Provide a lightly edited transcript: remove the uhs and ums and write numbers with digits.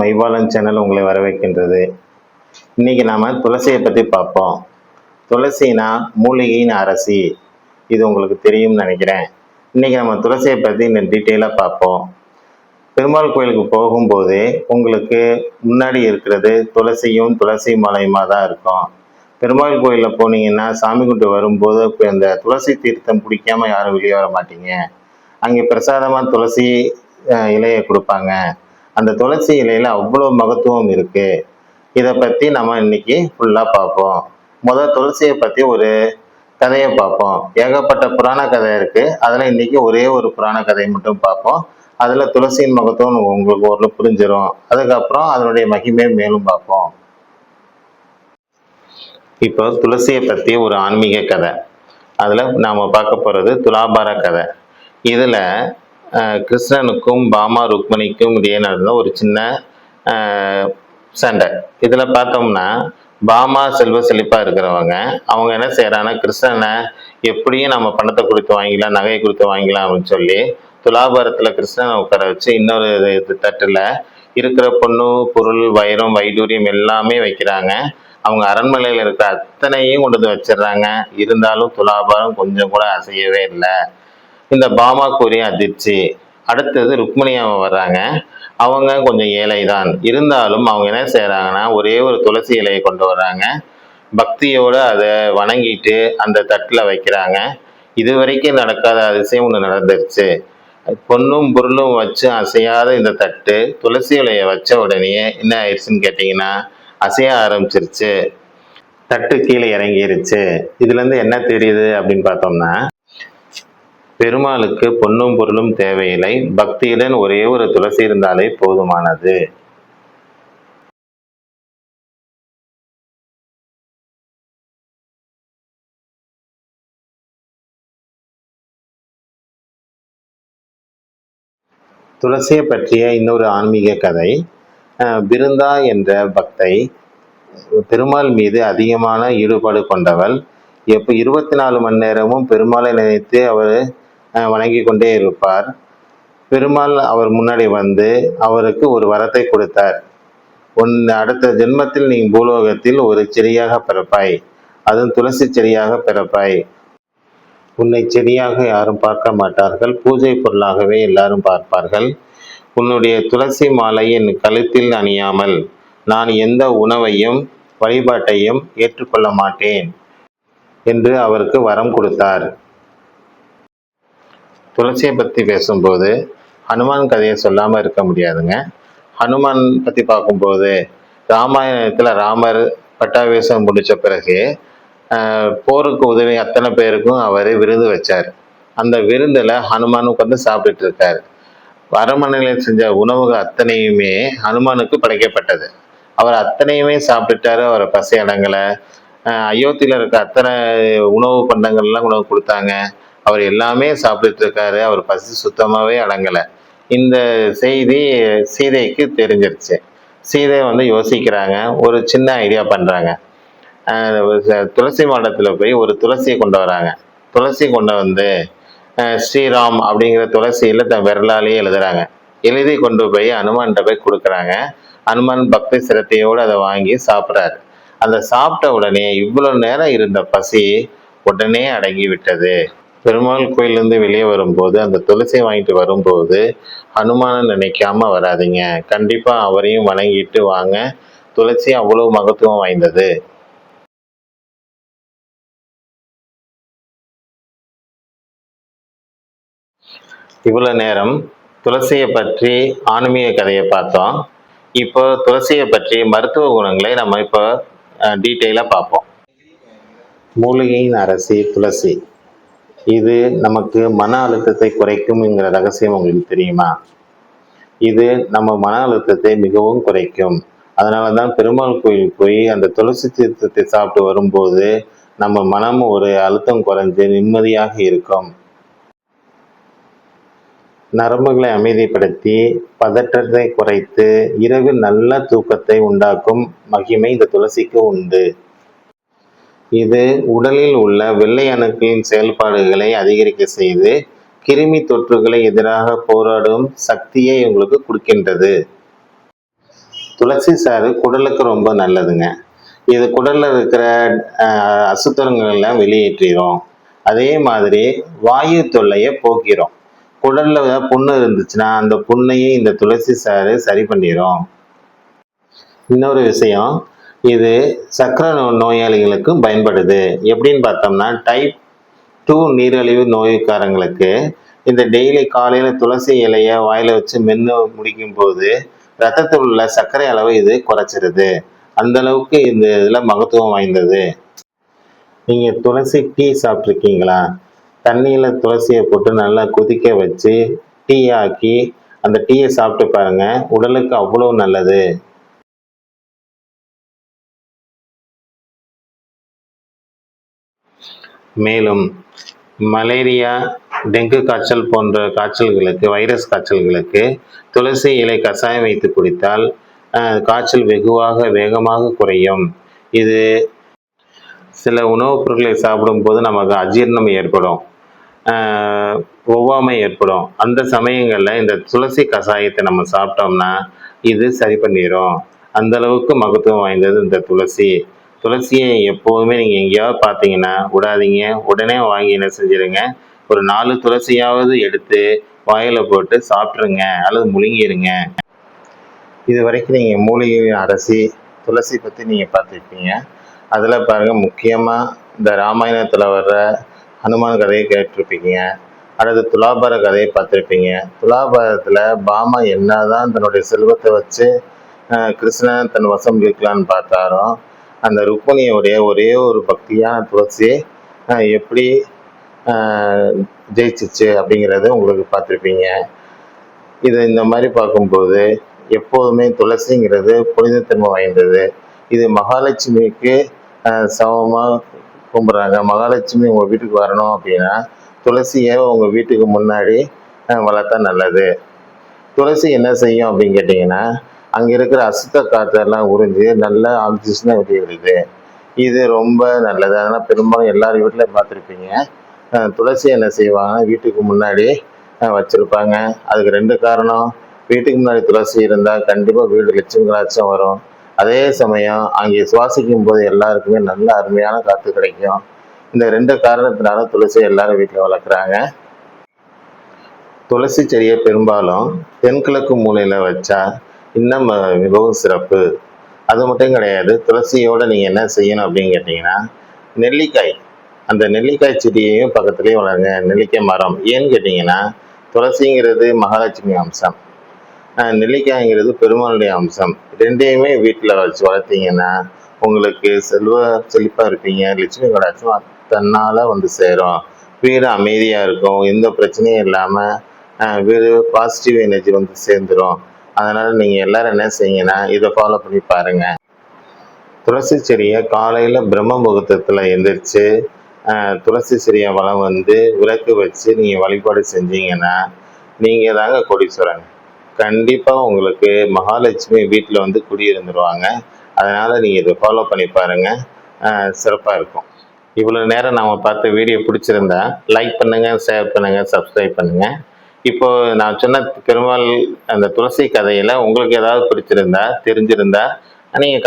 மைபாலன் channel உங்களை வரவேற்கின்றது. இன்னைக்கு நாம துளசியை பற்றி பார்ப்போம். துளசினா மூலிகையின் அரசி, இது உங்களுக்கு தெரியும்னு நினைக்கிறேன். இன்னைக்கு நம்ம துளசியை பற்றி இன்னும் டீட்டெயிலாக பார்ப்போம். பெருமாள் கோயிலுக்கு போகும்போது உங்களுக்கு முன்னாடி இருக்கிறது துளசியும் துளசி மலையுமா தான் இருக்கும். பெருமாள் கோயிலில் போனீங்கன்னா சாமி கும்பிட்டு வரும்போது இப்போ இந்த துளசி தீர்த்தம் குடிக்காம யாரும் வெளியே வர மாட்டீங்க. அங்கே பிரசாதமாக துளசி இலையை கொடுப்பாங்க. அந்த துளசி இலையில அவ்வளோ மகத்துவம் இருக்கு. இதை பற்றி நம்ம இன்னைக்கு ஃபுல்லாக பார்ப்போம். முதல் துளசியை பற்றி ஒரு கதையை பார்ப்போம். ஏகப்பட்ட புராண கதை இருக்கு. அதில் இன்னைக்கு ஒரே ஒரு புராண கதையை மட்டும் பார்ப்போம். அதில் துளசியின் மகத்துவம் உங்களுக்கு ஒரு புரிஞ்சிடும். அதுக்கப்புறம் அதனுடைய மகிமையை மேலும் பார்ப்போம். இப்போ துளசியை பற்றி ஒரு ஆன்மீக கதை. அதில் நாம் பார்க்க போகிறது துலாபார கதை. இதில் கிருஷ்ணனுக்கும் பாமா ருக்மணிக்கும் இடையே நடந்த ஒரு சின்ன சண்டை. இதில் பார்த்தோம்னா பாமா செல்வ செழிப்பாக இருக்கிறவங்க அவங்க என்ன செய்கிறாங்கன்னா, கிருஷ்ணனை எப்படியும் நம்ம பணத்தை கொடுத்து வாங்கிக்கலாம், நகையை கொடுத்து வாங்கிக்கலாம் அப்படின்னு சொல்லி துலாபாரத்தில் கிருஷ்ணனை உட்கார வச்சு இன்னொரு தட்டில் இருக்கிற பொண்ணு பொருள் வைரம் வைடூரியம் எல்லாமே வைக்கிறாங்க. அவங்க அரண்மனையில் இருக்கிற அத்தனையும் கொண்டு வந்து வச்சிடுறாங்க. இருந்தாலும் துலாபாரம் கொஞ்சம் கூட அசையவே இல்லை. இந்த பாமா கூறிய அதிர்ச்சி. அடுத்தது ருக்மணியாவை வர்றாங்க. அவங்க கொஞ்சம் ஏழை தான், இருந்தாலும் அவங்க என்ன செய்யறாங்கன்னா ஒரே ஒரு துளசி இலையை கொண்டு வர்றாங்க. பக்தியோட அதை வணங்கிட்டு அந்த தட்டில் வைக்கிறாங்க. இது வரைக்கும் நடக்காத அதிசயம் ஒன்று நடந்துருச்சு. பொண்ணும் பொருளும் வச்சு அசையாத இந்த தட்டு துளசி இலையை வச்ச உடனே என்ன ஆயிடுச்சுன்னு கேட்டிங்கன்னா, அசைய ஆரம்பிச்சிருச்சு. தட்டு கீழே இறங்கிருச்சு. இதுல இருந்து என்ன தெரியுது அப்படின்னு பார்த்தோம்னா, பெருமாளுக்கு பொன்னும் பொருளும் தேவையில்லை, பக்தியுடன் ஒரே ஒரு துளசி இருந்தாலே போதுமானது. துளசியை பற்றிய இன்னொரு ஆன்மீக கதை. பிருந்தா என்ற பக்தை பெருமாள் மீது அதிகமான ஈடுபாடு கொண்டவள். எப்போ 24 மணி நேரமும் பெருமாளை நினைத்து அவர் வணங்கி கொண்டே இருப்பார். பெருமாள் அவர் முன்னாடி வந்து அவருக்கு ஒரு வரத்தை கொடுத்தார். அடுத்த ஜென்மத்தில் நீ பூலோகத்தில் ஒரு செடியாக பிறப்பாய், அதுவும் துளசி செடியாக பிறப்பாய். உன்னை செடியாக யாரும் பார்க்க மாட்டார்கள், பூஜை பொருளாகவே எல்லாரும் பார்ப்பார்கள். உன்னுடைய துளசி மாலை என் கழுத்தில் அணியாமல் நான் எந்த உணவையும் வழிபாட்டையும் ஏற்றுக்கொள்ள மாட்டேன் என்று அவருக்கு வரம் கொடுத்தார். துளசியை பற்றி பேசும்போது ஹனுமான் கதையை சொல்லாமல் இருக்க முடியாதுங்க. ஹனுமான் பற்றி பார்க்கும்போது ராமாயணத்தில் ராமர் பட்டாபிஷேகம் முடித்த பிறகு போருக்கு உதவி அத்தனை பேருக்கும் அவர் விருந்து வச்சார். அந்த விருந்தில் ஹனுமான் உட்காந்து சாப்பிட்டுட்டு இருக்கார். அரண்மனையில் செஞ்ச உணவுகள் அத்தனையுமே ஹனுமானுக்கு படைக்கப்பட்டது. அவர் அத்தனையுமே சாப்பிட்டுட்டாரு. அவரை பசி அடங்கலை. அயோத்தியில் இருக்க அத்தனை உணவு பண்டங்கள்லாம் உணவு கொடுத்தாங்க. அவர் எல்லாமே சாப்பிட்டுட்டு இருக்காரு. அவர் பசி சுத்தமாகவே அடங்கலை. இந்த செய்தி சீதைக்கு தெரிஞ்சிருச்சு. சீதை வந்து யோசிக்கிறாங்க, ஒரு சின்ன ஐடியா பண்ணுறாங்க. துளசி மாடத்தில் போய் ஒரு துளசியை கொண்டு வராங்க. துளசி கொண்டு வந்து ஸ்ரீராம் அப்படிங்கிற துளசியில் தன் விரலாலேயே எழுதுறாங்க. எழுதி கொண்டு போய் ஹனுமான்கிட்ட போய் கொடுக்குறாங்க. ஹனுமான் பக்தி சிரத்தையோடு அதை வாங்கி சாப்பிட்றாரு. அந்த சாப்பிட்ட உடனே இவ்வளவு நேரம் இருந்த பசி உடனே அடங்கி விட்டது. பெருமாள் கோயிலிருந்து வெளியே வரும்போது அந்த துளசியை வாங்கிட்டு வரும்போது ஹனுமானை நினைக்காம வராதிங்க. கண்டிப்பா அவரையும் வணங்கிட்டு வாங்க. துளசி அவ்வளவு மகத்துவம் வாய்ந்தது. இவ்வளவு நேரம் துளசியை பற்றி ஆன்மீக கதையை பார்த்தோம். இப்போ துளசியை பற்றி மருத்துவ குணங்களை நம்ம இப்போ டீட்டெயிலாக பார்ப்போம். மூலிகையின் அரசி துளசி. இது நமக்கு மன அழுத்தத்தை குறைக்கும்ங்கிற ரகசியம் உங்களுக்கு தெரியுமா? இது நம்ம மன அழுத்தத்தை மிகவும் குறைக்கும். அதனால தான் பெருமாள் கோயில் போய் அந்த துளசி தீர்த்தத்தை சாப்பிட்டு வரும்போது நம்ம மனம் ஒரு அழுத்தம் குறைஞ்சு நிம்மதியாக இருக்கும். நரம்புகளை அமைதிப்படுத்தி பதற்றத்தை குறைத்து இரவில் நல்ல தூக்கத்தை உண்டாக்கும் மகிமை இந்த துளசிக்கு உண்டு. இது உடலில் உள்ள வெள்ளை அணுக்களின் செயல்பாடுகளை அதிகரிக்க செய்து கிருமி தொற்றுகளை எதிராக போராடும் சக்தியை உங்களுக்கு கொடுக்கின்றது. துளசி சாறு குடலுக்கு ரொம்ப நல்லதுங்க. இது குடல்ல இருக்கிற அசுத்தங்கள் எல்லாம் வெளியேற்றிரும். அதே மாதிரி வாயு தொல்லைய போக்கிரும். குடல்ல புண்ணு இருந்துச்சுன்னா அந்த புண்ணையும் இந்த துளசி சாறு சரி பண்ணிரும். இன்னொரு விஷயம், இது சர்க்கரை நோயாளிகளுக்கும் பயன்படுது. எப்படின்னு பார்த்தோம்னா, டைப் 2 நீரிழிவு நோய்க்காரங்களுக்கு இந்த டெய்லி காலையில துளசி இலைய வாயில வச்சு மென்னு முடிக்கும் போது ரத்தத்தில் உள்ள சர்க்கரை அளவை இது குறைச்சிருது. அந்த அளவுக்கு இந்த இதுல மகத்துவம் வாய்ந்தது. நீங்க துளசி டீ சாப்பிட்ருக்கீங்களா? தண்ணியில துளசியை போட்டு நல்லா கொதிக்க வச்சு டீ ஆக்கி அந்த டீயை சாப்பிட்டு பாருங்க. உடலுக்கு அவ்வளவு நல்லது. மேலும் மலேரியா, டெங்கு காய்ச்சல் போன்ற காய்ச்சல்களுக்கு, வைரஸ் காய்ச்சல்களுக்கு துளசி இலை கஷாயம் வைத்து குடித்தால் காய்ச்சல் வேகமாக குறையும். இது சில உணவுப் பொருட்களை சாப்பிடும்போது நமக்கு அஜீரணம் ஏற்படும், ஒவ்வாமை ஏற்படும். அந்த சமயங்களில் இந்த துளசி கஷாயத்தை நம்ம சாப்பிட்டோம்னா இது சரி பண்ணிடும். அந்த அளவுக்கு மகத்துவம் வாய்ந்தது இந்த துளசி. துளசியை எப்போதுமே நீங்கள் எங்கேயாவது பார்த்தீங்கன்னா விடாதீங்க. உடனே வாங்கி என்ன செஞ்சிருங்க, ஒரு 4 துளசியாவது எடுத்து வாயில போட்டு சாப்பிட்ருங்க அல்லது முழுங்கிருங்க. இது வரைக்கும் நீங்கள் மூலிகை அரசி துளசி பற்றி நீங்கள் பார்த்துருப்பீங்க. அதில் பாருங்கள், முக்கியமாக இந்த ராமாயணத்தில் வர்ற ஹனுமான் கதையை கேட்டிருப்பீங்க. அடுத்து துலாபார கதையை பார்த்துருப்பீங்க. துலாபாரத்தில் பாமா என்னதான் தன்னுடைய செல்வத்தை வச்சு கிருஷ்ணன் தன் வசம் இருக்கலான்னு பார்த்தாலும் அந்த ருக்மிணியோடைய ஒரே ஒரு பக்தியான துளசி எப்படி ஜெயிச்சிச்சு அப்படிங்கிறத உங்களுக்கு பார்த்துருப்பீங்க. இது இந்த மாதிரி பார்க்கும்போது எப்போதுமே துளசிங்கிறது புனிதத்தன்மை வாய்ந்தது. இது மகாலட்சுமிக்கு சமமாக கும்பிட்றாங்க. மகாலட்சுமி உங்கள் வீட்டுக்கு வரணும் அப்படின்னா துளசியை உங்கள் வீட்டுக்கு முன்னாடி வளர்த்தா நல்லது. துளசி என்ன செய்யும் அப்படின்னு கேட்டிங்கன்னா, அங்கே இருக்கிற அசுத்த காற்றெல்லாம் உறிஞ்சி நல்ல ஆக்சிஜனை வெளியிடுது. இது ரொம்ப நல்லது. அதனால் பெரும்பாலும் எல்லார் வீட்டிலையும் பார்த்துருப்பீங்க, துளசி என்ன செய்வாங்கன்னா வீட்டுக்கு முன்னாடி வச்சுருப்பாங்க. அதுக்கு 2 காரணம். வீட்டுக்கு முன்னாடி துளசி இருந்தால் கண்டிப்பாக வீடு லட்சுமி கடாட்சம் வரும். அதே சமயம் அங்கே சுவாசிக்கும் போது எல்லாருக்குமே நல்ல அருமையான காற்று கிடைக்கும். இந்த 2 காரணத்தினால துளசி எல்லாரும் வீட்டில் வளர்க்குறாங்க. துளசி செடியை பெரும்பாலும் தென்கிழக்கு மூலையில் வச்சா இன்னும் மிகவும் சிறப்பு. அது மட்டும் கிடையாது, துளசியோடு நீங்கள் என்ன செய்யணும் அப்படின்னு கேட்டிங்கன்னா, நெல்லிக்காய், அந்த நெல்லிக்காய் செடியையும் பக்கத்துலேயே வளருங்க. நெல்லிக்காய் மரம். ஏன்னு கேட்டிங்கன்னா, துளசிங்கிறது மகாலட்சுமி அம்சம், நெல்லிக்காய்ங்கிறது பெருமாளுடைய அம்சம். 2யுமே வீட்டில் வச்சு வளர்த்தீங்கன்னா உங்களுக்கு செழிப்பாக இருப்பீங்க. லட்சுமி கடாட்சம் தன்னால் வந்து சேரும். வீடு அமைதியாக இருக்கும். எந்த பிரச்சனையும் இல்லாமல் வீடு பாசிட்டிவ் எனர்ஜி வந்து சேர்ந்துடும். அதனால் நீங்கள் எல்லோரும் என்ன செய்யுங்கன்னா இதை ஃபாலோ பண்ணி பாருங்கள். துளசி செடியை காலையில் பிரம்ம முகூர்த்தத்தில் எந்திரிச்சு துளசி செடியை வளம் வந்து விளக்கு வச்சு நீங்கள் வழிபாடு செஞ்சீங்கன்னா நீங்கள் தாங்க கோடீஸ்வரன். கண்டிப்பாக உங்களுக்கு மகாலட்சுமி வீட்டில் வந்து குடியிருந்துருவாங்க. அதனால் நீங்கள் இதை ஃபாலோ பண்ணி பாருங்கள், சிறப்பாக இருக்கும். இவ்வளோ நேரம் நாம் பார்த்த வீடியோ பிடிச்சிருந்தா லைக் பண்ணுங்கள், ஷேர் பண்ணுங்கள், சப்ஸ்கிரைப் பண்ணுங்கள். இப்போது நான் சொன்ன பெருமாள் அந்த துளசி கதையில் உங்களுக்கு ஏதாவது பிடிச்சிருந்தா தெரிஞ்சிருந்தா நீங்கள்